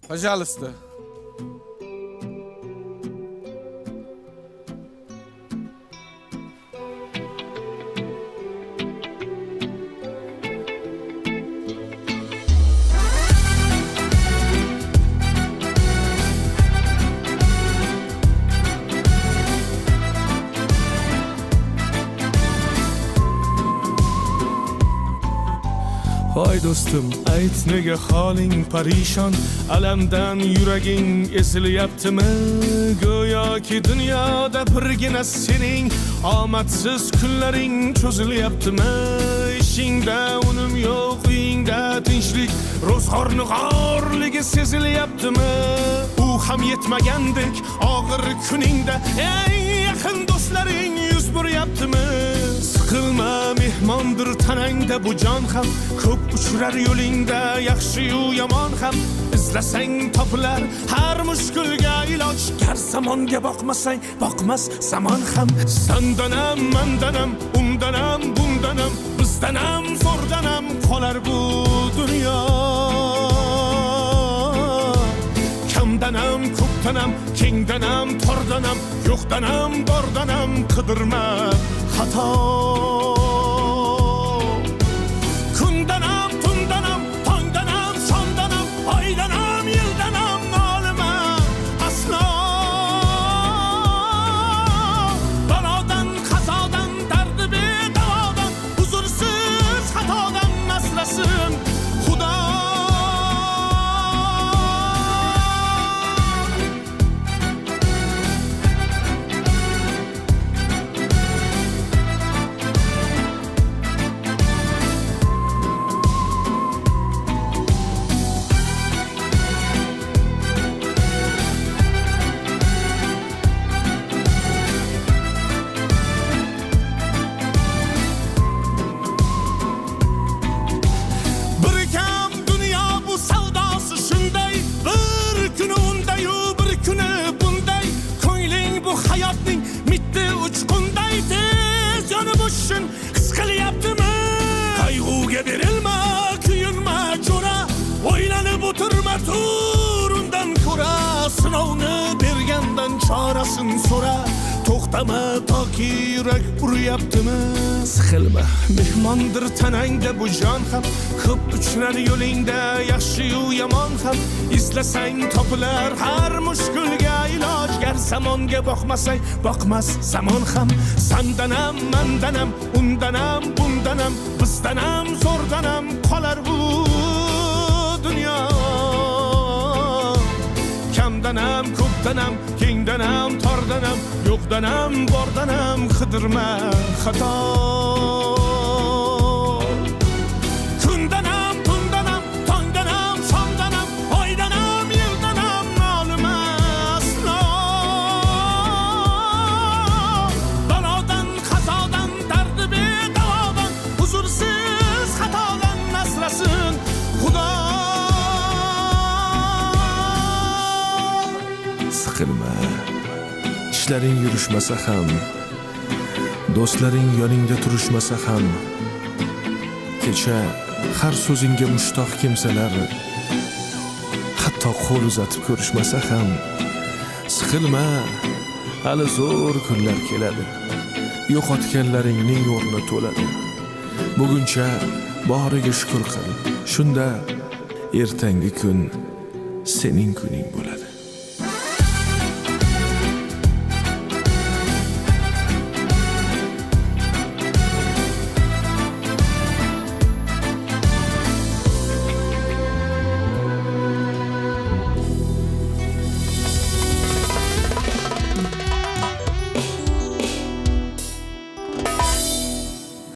Пожалуйста. Voy do'stim, ayt nega holing parishon, alamdan yuraging ezilyaptimi? Go'yoki dunyoda birgina sening omadsiz kunlaring cho'zilyaptimi? Ishingda unum yo'q, uyingda tinchlik, ro'zg'orning g'orligi sezilyaptimi? U ham yetmagandek og'ir kuningda eng yaqin do'stlaring yuz buryaptimi? Siqilma, mehmondir tanangda bu jon ham, ko'p uchrar yo'lingda yaxshi-yu yomon ham. Izlasang topilar har mushkulga iloj, gar zamonga boqmasang boqmas zamon ham. Sandanam, mandanam, undanam, bundanam, bizdanam, zo'rdanam qolar bu dunyo. Kamdanam, ko'pdanam, kengdanam, tordanam, yo'qdanam, bordanam, qidirma xato. Kundanam, tundanam, tongdanam, sondanam, oydanam, yildanam nolima aslo. Balodan, qazodan, dardi bedavodan, huzursiz xatodan asrasin Xudo. Hayotning mitti uchqunday tez yonib o'shin his qilyaptimi? Qayg'uga berilma, kuyinma jo'ra, o'ylanib o'tirma, tur undan ko'ra. Sinovni bergandan chorasin so'ra, to'xtama toki yurak uryaptimi? Siqilma, mehmondir tanangda bu jon ham, ko'p uchrar yo'lingda yaxshi-yu yomon ham. Izlasang topilar har mushkulga iloj, gar zamonga boqmasang boqmas zamon ham. Sandanam, mandanam, undanam, bundanam, bizdanam, zo'rdanam qolar bu dunyo. Kamdanam, ko'pdanam, kengdanam, tordanam, yo'qdanam, bordanam, qidirma xato. Kundanam, tundanam, tongdanam, sondanam, oydanam, yildanam nolima aslo. Balodan, qazodan, dardi bedavodan, huzursiz xatodan asrasin Xudo. Siqilma, ishlaring yurishmasa ham, do'stlaring yoningda turishmasa ham, kecha har so'zingga mushtoq kimsalar hatto qo'l uzatib ko'rishmasa ham. Siqilma, hali zo'r kunlar keladi, yo'qotganlaringning o'rni to'ladi. Buguncha boriga shukr qil, shunda ertangi kun sening kuning bo'ladi.